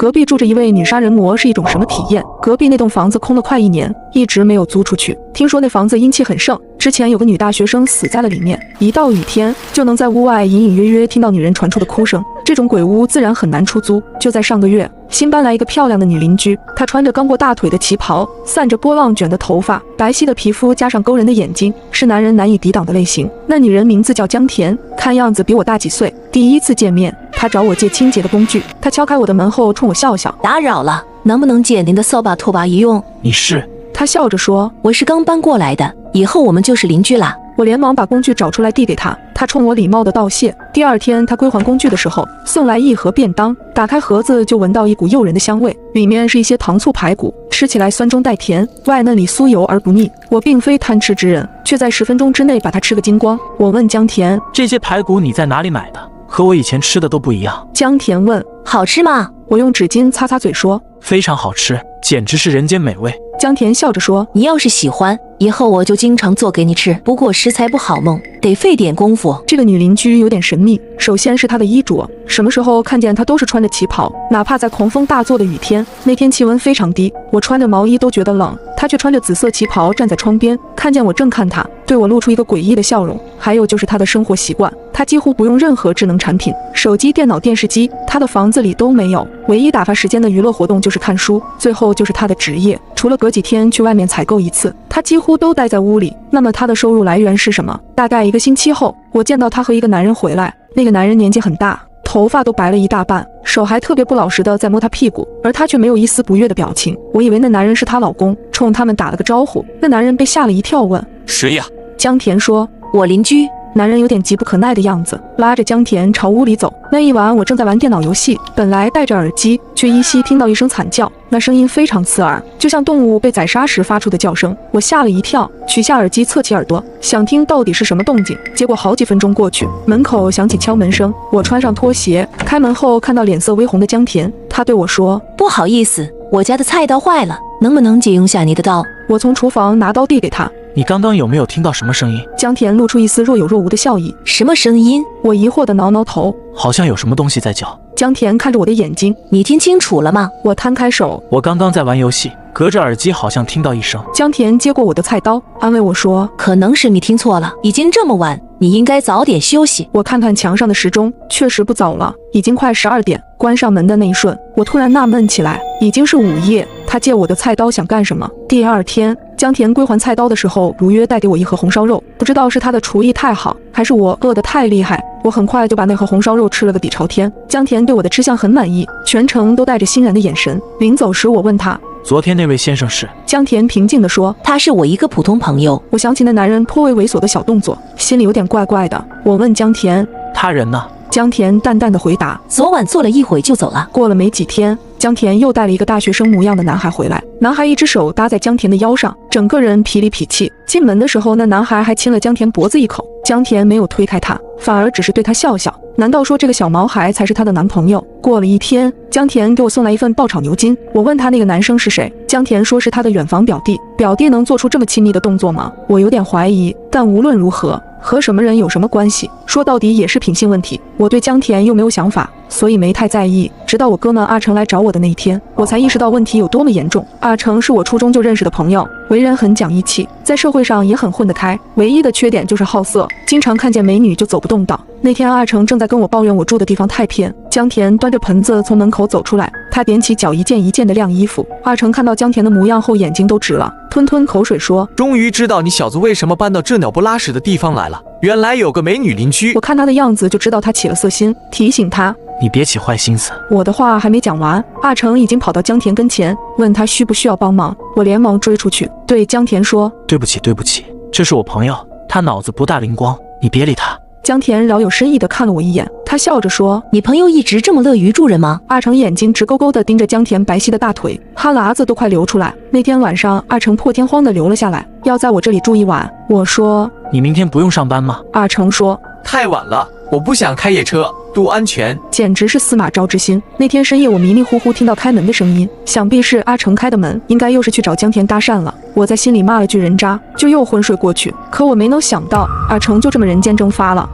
隔壁住着一位女杀人魔是一种什么体验？隔壁那栋房子空了快1年，一直没有租出去。听说那房子阴气很盛，之前有个女大学生死在了里面，一到雨天就能在屋外隐隐约约听到女人传出的哭声。这种鬼屋自然很难出租。就在上个月，新搬来一个漂亮的女邻居，她穿着刚过大腿的旗袍，散着波浪卷的头发，白皙的皮肤加上勾人的眼睛，是男人难以抵挡的类型。那女人名字叫江田，看样子比我大几岁。第一次见面，她找我借清洁的工具，她敲开我的门后冲我笑笑：“打扰了，能不能借您的扫把拖把一用？”你是？她笑着说：“我是刚搬过来的，以后我们就是邻居啦。”我连忙把工具找出来递给他，他冲我礼貌地道谢。第二天他归还工具的时候，送来一盒便当，打开盒子就闻到一股诱人的香味，里面是一些糖醋排骨，吃起来酸中带甜，外嫩里酥油而不腻。我并非贪吃之人，却在10分钟之内把它吃个精光。我问江田：“这些排骨你在哪里买的？和我以前吃的都不一样。”江田问：“好吃吗？”我用纸巾擦擦嘴说：“非常好吃，简直是人间美味。”江田笑着说：“你要是喜欢，以后我就经常做给你吃，不过食材不好弄，得费点功夫。”这个女邻居有点神秘，首先是她的衣着，什么时候看见她都是穿着旗袍，哪怕在狂风大作的雨天，那天气温非常低，我穿着毛衣都觉得冷，她却穿着紫色旗袍站在窗边，看见我正看她，对我露出一个诡异的笑容。还有就是她的生活习惯，她几乎不用任何智能产品，手机、电脑、电视机，她的房子里都没有，唯一打发时间的娱乐活动就是看书，最后就是她的职业，除了隔几天去外面采购一次，她几乎都待在屋里。那么她的收入来源是什么？大概1个星期后，我见到她和一个男人回来，那个男人年纪很大，头发都白了一大半，手还特别不老实的在摸她屁股，而她却没有一丝不悦的表情。我以为那男人是她老公，冲他们打了个招呼。那男人被吓了一跳，问：“谁呀？”江田说：“我邻居。”男人有点急不可耐的样子，拉着江田朝屋里走。那一晚我正在玩电脑游戏，本来戴着耳机，却依稀听到一声惨叫，那声音非常刺耳，就像动物被宰杀时发出的叫声。我吓了一跳，取下耳机侧起耳朵，想听到底是什么动静。结果好几分钟过去，门口响起敲门声，我穿上拖鞋，开门后看到脸色微红的江田，他对我说：“不好意思，我家的菜刀坏了，能不能借用下你的刀？”我从厨房拿刀递给他。你刚刚有没有听到什么声音？江田露出一丝若有若无的笑意。什么声音？我疑惑地挠挠头。好像有什么东西在叫。江田看着我的眼睛。你听清楚了吗？我摊开手。我刚刚在玩游戏，隔着耳机好像听到一声。江田接过我的菜刀，安慰我说：“可能是你听错了，已经这么晚，你应该早点休息。”我看看墙上的时钟，确实不早了，已经快12点。关上门的那一瞬，我突然纳闷起来，已经是午夜，他借我的菜刀想干什么？第二天，江田归还菜刀的时候，如约带给我一盒红烧肉。不知道是他的厨艺太好，还是我饿得太厉害，我很快就把那盒红烧肉吃了个底朝天。江田对我的吃相很满意，全程都带着欣然的眼神。临走时，我问他：“昨天那位先生是？”江田平静地说：“他是我一个普通朋友。”我想起那男人颇为猥琐的小动作，心里有点怪怪的。我问江田：“他人呢？”江田淡淡的回答：“昨晚坐了一会就走了。”过了没几天，江田又带了一个大学生模样的男孩回来，男孩一只手搭在江田的腰上，整个人痞里痞气。进门的时候，那男孩还亲了江田脖子一口，江田没有推开他，反而只是对他笑笑。难道说这个小毛孩才是她的男朋友？过了1天，江田给我送来一份爆炒牛筋，我问他那个男生是谁，江田说是他的远房表弟。表弟能做出这么亲密的动作吗？我有点怀疑，但无论如何，和什么人有什么关系，说到底也是品性问题。我对江田又没有想法，所以没太在意。直到我哥们阿成来找我的那一天，我才意识到问题有多么严重。阿成是我初中就认识的朋友，为人很讲义气，在社会上也很混得开，唯一的缺点就是好色，经常看见美女就走不动道。那天阿成正在跟我抱怨我住的地方太偏，江田端着盆子从门口走出来，他踮起脚一件一件的晾衣服。阿成看到江田的模样后眼睛都直了，吞吞口水说：“终于知道你小子为什么搬到这鸟不拉屎的地方来了，原来有个美女邻居。”我看他的样子就知道他起了色心，提醒他：“你别起坏心思。”我的话还没讲完，阿成已经跑到江田跟前，问他需不需要帮忙。我连忙追出去，对江田说：“对不起，对不起，这是我朋友，他脑子不大灵光，你别理他。”江田饶有深意地看了我一眼，他笑着说：“你朋友一直这么乐于助人吗？”阿成眼睛直勾勾地盯着江田白皙的大腿，哈喇子都快流出来。那天晚上，阿成破天荒地留了下来，要在我这里住一晚。我说：“你明天不用上班吗？”阿成说：“太晚了，我不想开夜车，图安全。”简直是司马昭之心。那天深夜，我迷迷糊糊听到开门的声音，想必是阿成开的门，应该又是去找江田搭讪了。我在心里骂了句人渣，就又昏睡过去。可我没能想到，阿成就这么人间蒸发了。